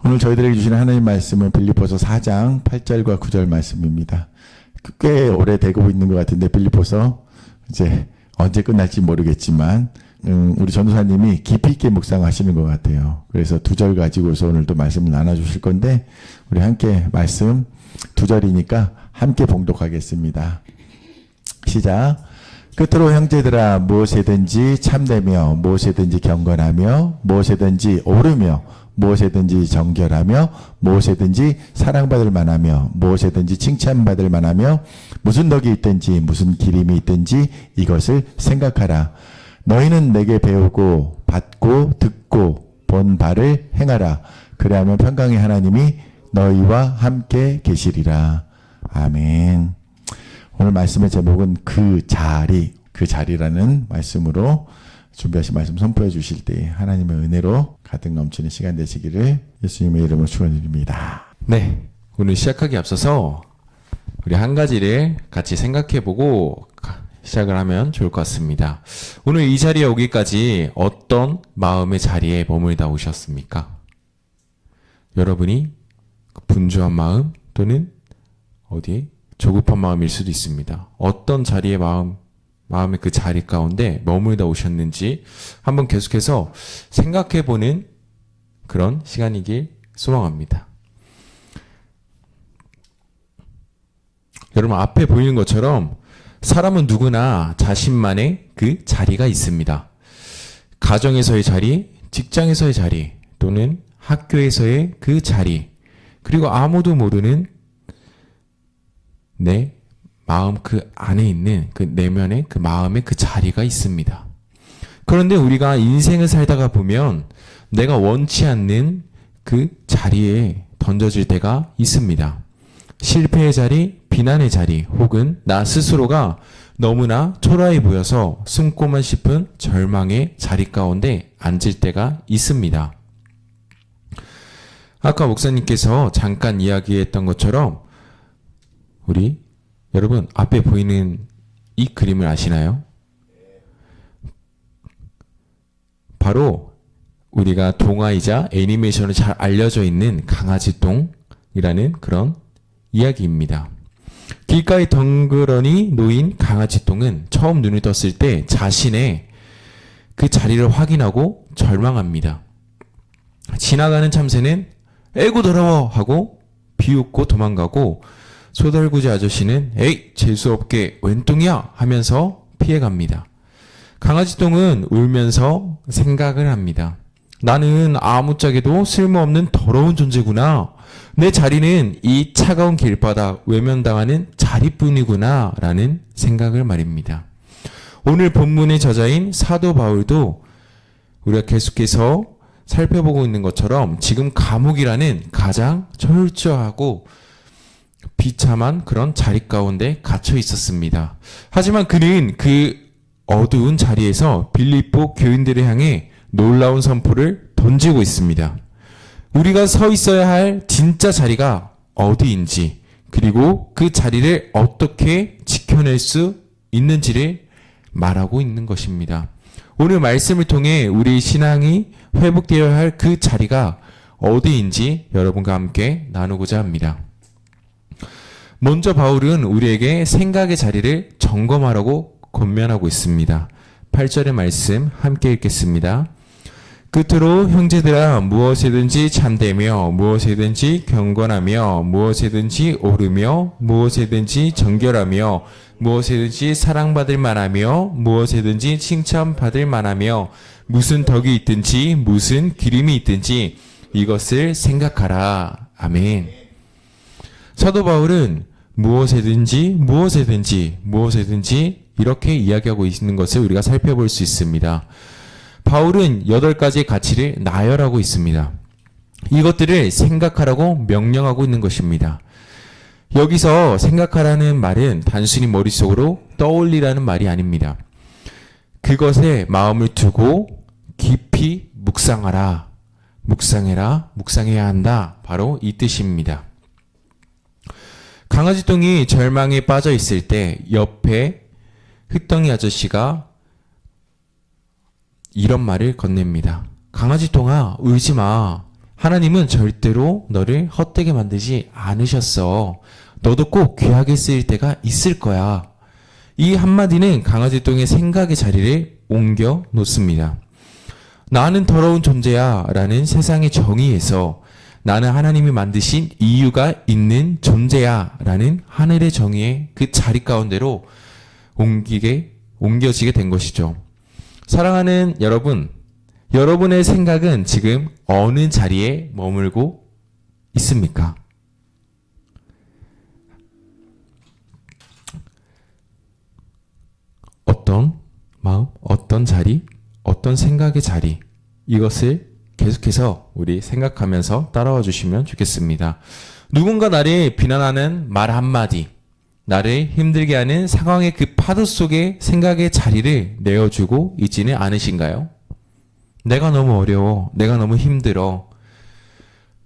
오늘 저희들에게 주시는 하나님 말씀은 빌립보서 4장 8절과 9절 말씀입니다. 꽤 오래되고 있는 것 같은데 빌립보서 이제 언제 끝날지 모르겠지만 우리 전도사님이 깊이 있게 묵상하시는 것 같아요. 그래서 2절 가지고서 오늘 또 말씀을 나눠주실 건데 우리 함께 말씀 2절이니까 함께 봉독하겠습니다. 시작. 끝으로 형제들아 무엇이든지 참되며 무엇이든지 경건하며 무엇이든지 옳으며 무엇이든지 정결하며 무엇이든지 사랑받을 만하며 무엇이든지 칭찬받을 만하며 무슨 덕이 있든지 무슨 기림이 있든지 이것을 생각하라. 너희는 내게 배우고 받고 듣고 본 바를 행하라. 그리하면 평강의 하나님이 너희와 함께 계시리라. 아멘. 오늘 말씀의 제목은 그 자리라는 말씀으로 준비하신 말씀 선포해 주실 때 하나님의 은혜로 가득 넘치는 시간 되시기를 예수님의 이름으로 축원드립니다. 네, 오늘 시작하기 앞서서 우리 한 가지를 같이 생각해보고 시작을 하면 좋을 것 같습니다. 오늘 이 자리에 오기까지 어떤 마음의 자리에 머물다 오셨습니까? 여러분이 분주한 마음 또는 어디에 조급한 마음일 수도 있습니다. 어떤 자리의 마음의 그 자리 가운데 머물다 오셨는지 한번 계속해서 생각해보는 그런 시간이길 소망합니다. 여러분 앞에 보이는 것처럼 사람은 누구나 자신만의 그 자리가 있습니다. 가정에서의 자리, 직장에서의 자리, 또는 학교에서의 그 자리, 그리고 아무도 모르는 내 마음 그 안에 있는 그 내면의 그 마음의 그 자리가 있습니다. 그런데 우리가 인생을 살다가 보면 내가 원치 않는 그 자리에 던져질 때가 있습니다. 실패의 자리, 비난의 자리, 혹은 나 스스로가 너무나 초라해 보여서 숨고만 싶은 절망의 자리 가운데 앉을 때가 있습니다. 아까 목사님께서 잠깐 이야기했던 것처럼 우리 여러분 앞에 보이는 이 그림을 아시나요? 바로 우리가 동화이자 애니메이션으로 잘 알려져 있는 강아지똥이라는 그런 이야기입니다. 길가에 덩그러니 놓인 강아지똥은 처음 눈을 떴을 때 자신의 그 자리를 확인하고 절망합니다. 지나가는 참새는 에고 더러워 하고 비웃고 도망가고 소달구지 아저씨는 에이 재수없게 웬 똥이야 하면서 피해갑니다. 강아지똥은 울면서 생각을 합니다. 나는 아무짝에도 쓸모없는 더러운 존재구나. 내 자리는 이 차가운 길바닥 외면당하는 자리뿐이구나 라는 생각을 말입니다. 오늘 본문의 저자인 사도 바울도 우리가 계속해서 살펴보고 있는 것처럼 지금 감옥이라는 가장 철저하고 비참한 그런 자리 가운데 갇혀 있었습니다. 하지만 그는 그 어두운 자리에서 빌립보 교인들을 향해 놀라운 선포를 던지고 있습니다. 우리가 서 있어야 할 진짜 자리가 어디인지, 그리고 그 자리를 어떻게 지켜낼 수 있는지를 말하고 있는 것입니다. 오늘 말씀을 통해 우리 신앙이 회복되어야 할 그 자리가 어디인지 여러분과 함께 나누고자 합니다. 먼저 바울은 우리에게 생각의 자리를 점검하라고 권면하고 있습니다. 8절의 말씀 함께 읽겠습니다. 끝으로 형제들아 무엇이든지 참되며 무엇이든지 경건하며 무엇이든지 옳으며 무엇이든지 정결하며 무엇이든지 사랑받을 만하며 무엇이든지 칭찬받을 만하며 무슨 덕이 있든지 무슨 기림이 있든지 이것을 생각하라. 아멘. 사도 바울은 무엇이든지 이렇게 이야기하고 있는 것을 우리가 살펴볼 수 있습니다. 바울은 8가지의 가치를 나열하고 있습니다. 이것들을 생각하라고 명령하고 있는 것입니다. 여기서 생각하라는 말은 단순히 머릿속으로 떠올리라는 말이 아닙니다. 그것에 마음을 두고 깊이 묵상하라, 묵상해야 한다. 바로 이 뜻입니다. 강아지똥이 절망에 빠져 있을 때 옆에 흙덩이 아저씨가 이런 말을 건넵니다. 강아지똥아 울지마. 하나님은 절대로 너를 헛되게 만들지 않으셨어. 너도 꼭 귀하게 쓰일 때가 있을 거야. 이 한마디는 강아지 똥의 생각의 자리를 옮겨 놓습니다. 나는 더러운 존재야 라는 세상의 정의에서 나는 하나님이 만드신 이유가 있는 존재야 라는 하늘의 정의의 그 자리 가운데로 옮겨지게 된 것이죠. 사랑하는 여러분, 여러분의 생각은 지금 어느 자리에 머물고 있습니까? 어떤 마음, 어떤 자리, 어떤 생각의 자리, 이것을 계속해서 우리 생각하면서 따라와 주시면 좋겠습니다. 누군가 나를 비난하는 말 한마디, 나를 힘들게 하는 상황의 그 파도 속에 생각의 자리를 내어주고 있지는 않으신가요? 내가 너무 어려워, 내가 너무 힘들어,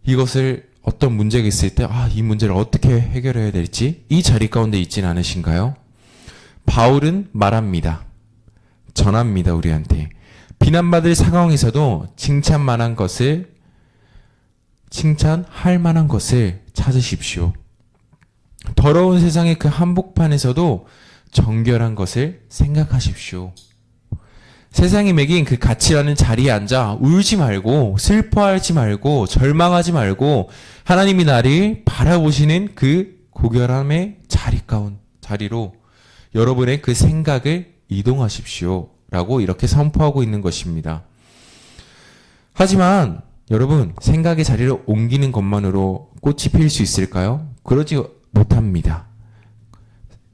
이것을 어떤 문제가 있을 때 이 문제를 어떻게 해결해야 될지 이 자리 가운데 있지는 않으신가요? 바울은 말합니다. 전합니다. 우리한테. 비난받을 상황에서도 칭찬할 만한 것을 찾으십시오. 더러운 세상의 그 한복판에서도 정결한 것을 생각하십시오. 세상이 매긴 그 가치라는 자리에 앉아 울지 말고 슬퍼하지 말고 절망하지 말고 하나님이 나를 바라보시는 그 고결함의 자리로 여러분의 그 생각을 이동하십시오. 라고 이렇게 선포하고 있는 것입니다. 하지만 여러분, 생각의 자리를 옮기는 것만으로 꽃이 필 수 있을까요? 그러지 못합니다.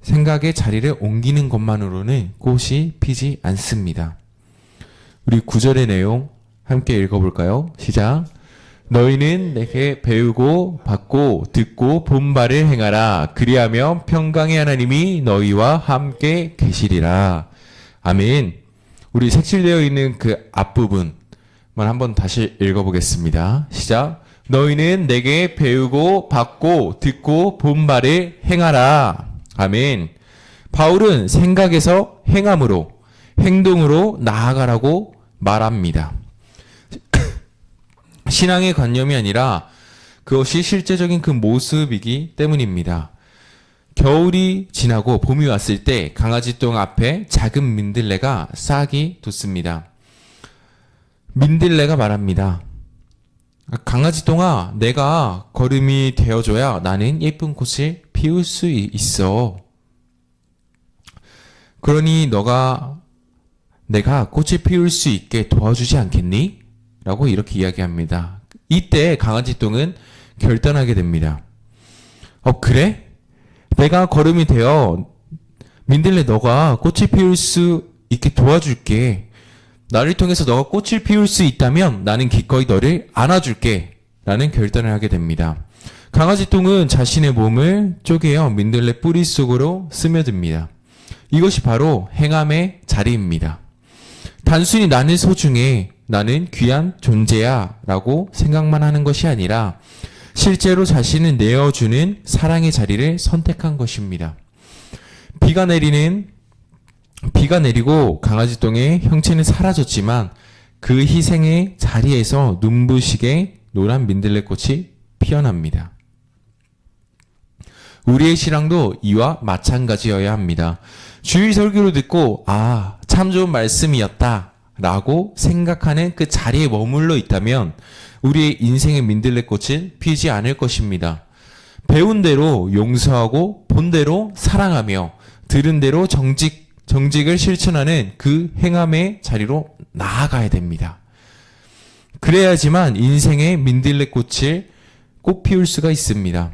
생각의 자리를 옮기는 것만으로는 꽃이 피지 않습니다. 우리 9절의 내용 함께 읽어볼까요? 시작. 너희는 내게 배우고 받고 듣고 본 바를 행하라. 그리하면 평강의 하나님이 너희와 함께 계시리라. 아멘. 우리 색칠되어 있는 그 앞부분만 한번 다시 읽어보겠습니다. 시작. 너희는 내게 배우고 받고 듣고 본 바를 행하라. 아멘. 바울은 생각에서 행함으로, 행동으로 나아가라고 말합니다. 신앙의 관념이 아니라 그것이 실제적인 그 모습이기 때문입니다. 겨울이 지나고 봄이 왔을 때 강아지 똥 앞에 작은 민들레가 싹이 돋습니다. 민들레가 말합니다. 강아지 똥아, 내가 거름이 되어줘야 나는 예쁜 꽃을 피울 수 있어. 그러니 내가 꽃을 피울 수 있게 도와주지 않겠니? 라고 이렇게 이야기합니다. 이때 강아지 똥은 결단하게 됩니다. 그래? 내가 거름이 되어 민들레 너가 꽃을 피울 수 있게 도와줄게. 나를 통해서 너가 꽃을 피울 수 있다면 나는 기꺼이 너를 안아줄게. 라는 결단을 하게 됩니다. 강아지 똥은 자신의 몸을 쪼개어 민들레 뿌리 속으로 스며듭니다. 이것이 바로 행함의 자리입니다. 단순히 나는 소중해, 나는 귀한 존재야 라고 생각만 하는 것이 아니라 실제로 자신을 내어주는 사랑의 자리를 선택한 것입니다. 비가 내리고 강아지 똥의 형체는 사라졌지만 그 희생의 자리에서 눈부시게 노란 민들레꽃이 피어납니다. 우리의 신앙도 이와 마찬가지여야 합니다. 주일 설교를 듣고 참 좋은 말씀이었다 라고 생각하는 그 자리에 머물러 있다면 우리의 인생의 민들레꽃은 피지 않을 것입니다. 배운 대로 용서하고 본 대로 사랑하며 들은 대로 정직을 실천하는 그 행함의 자리로 나아가야 됩니다. 그래야지만 인생의 민들레꽃을 꼭 피울 수가 있습니다.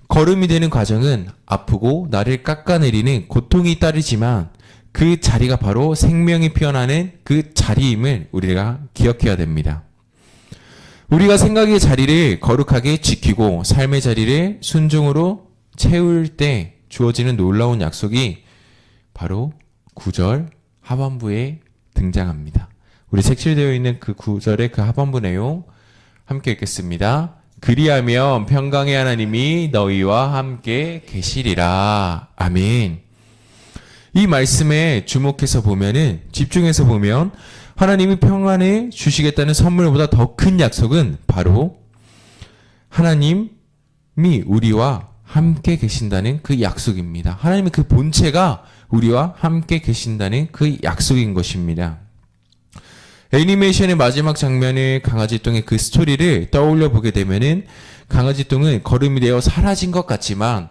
걸음이 되는 과정은 아프고 나를 깎아내리는 고통이 따르지만 그 자리가 바로 생명이 피어나는 그 자리임을 우리가 기억해야 됩니다. 우리가 생각의 자리를 거룩하게 지키고 삶의 자리를 순종으로 채울 때 주어지는 놀라운 약속이 바로 9절 하반부에 등장합니다. 우리 색칠되어 있는 그 9절의 그 하반부 내용 함께 읽겠습니다. 그리하면 평강의 하나님이 너희와 함께 계시리라. 아멘. 이 말씀에 주목해서 보면은, 집중해서 보면 하나님이 평안을 주시겠다는 선물보다 더 큰 약속은 바로 하나님이 우리와 함께 계신다는 그 약속입니다. 하나님의 그 본체가 우리와 함께 계신다는 그 약속인 것입니다. 애니메이션의 마지막 장면의 강아지똥의 그 스토리를 떠올려 보게 되면은 강아지똥은 거름이 되어 사라진 것 같지만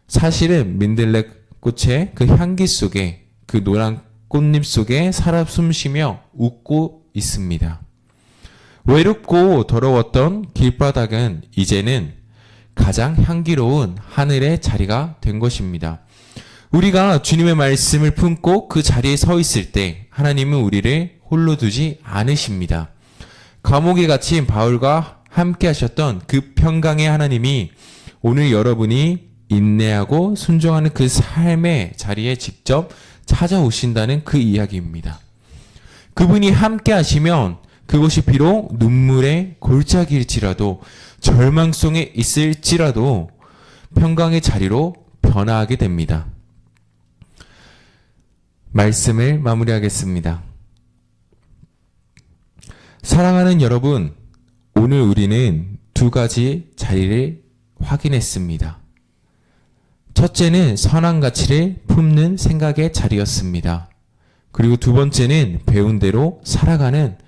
사실은 민들레 꽃의 그 향기 속에 그 노란 꽃잎 속에 살아 숨쉬며 웃고 있습니다. 외롭고 더러웠던 길바닥은 이제는 가장 향기로운 하늘의 자리가 된 것입니다. 우리가 주님의 말씀을 품고 그 자리에 서 있을 때 하나님은 우리를 홀로 두지 않으십니다. 감옥에 갇힌 바울과 함께 하셨던 그 평강의 하나님이 오늘 여러분이 인내하고 순종하는 그 삶의 자리에 직접 찾아오신다는 그 이야기입니다. 그분이 함께 하시면 그것이 비록 눈물의 골짜기일지라도 절망 속에 있을지라도 평강의 자리로 변화하게 됩니다. 말씀을 마무리하겠습니다. 사랑하는 여러분, 오늘 우리는 두 가지 자리를 확인했습니다. 첫째는 선한 가치를 품는 생각의 자리였습니다. 그리고 두 번째는 배운 대로 살아가는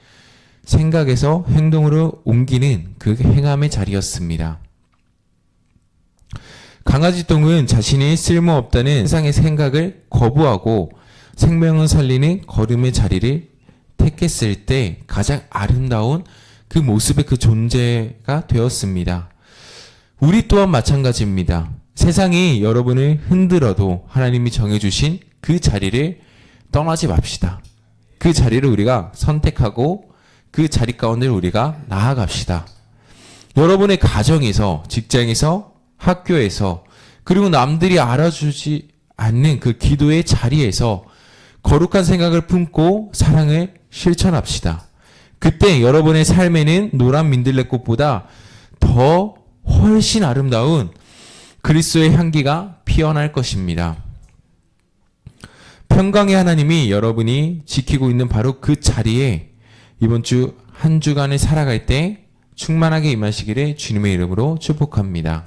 생각에서 행동으로 옮기는 그 행함의 자리였습니다. 강아지똥은 자신이 쓸모없다는 세상의 생각을 거부하고 생명을 살리는 걸음의 자리를 택했을 때 가장 아름다운 그 모습의 그 존재가 되었습니다. 우리 또한 마찬가지입니다. 세상이 여러분을 흔들어도 하나님이 정해주신 그 자리를 떠나지 맙시다. 그 자리를 우리가 선택하고 그 자리 가운데 우리가 나아갑시다. 여러분의 가정에서, 직장에서, 학교에서, 그리고 남들이 알아주지 않는 그 기도의 자리에서 거룩한 생각을 품고 사랑을 실천합시다. 그때 여러분의 삶에는 노란 민들레꽃보다 더 훨씬 아름다운 그리스도의 향기가 피어날 것입니다. 평강의 하나님이 여러분이 지키고 있는 바로 그 자리에 이번 주 한 주간을 살아갈 때 충만하게 임하시기를 주님의 이름으로 축복합니다.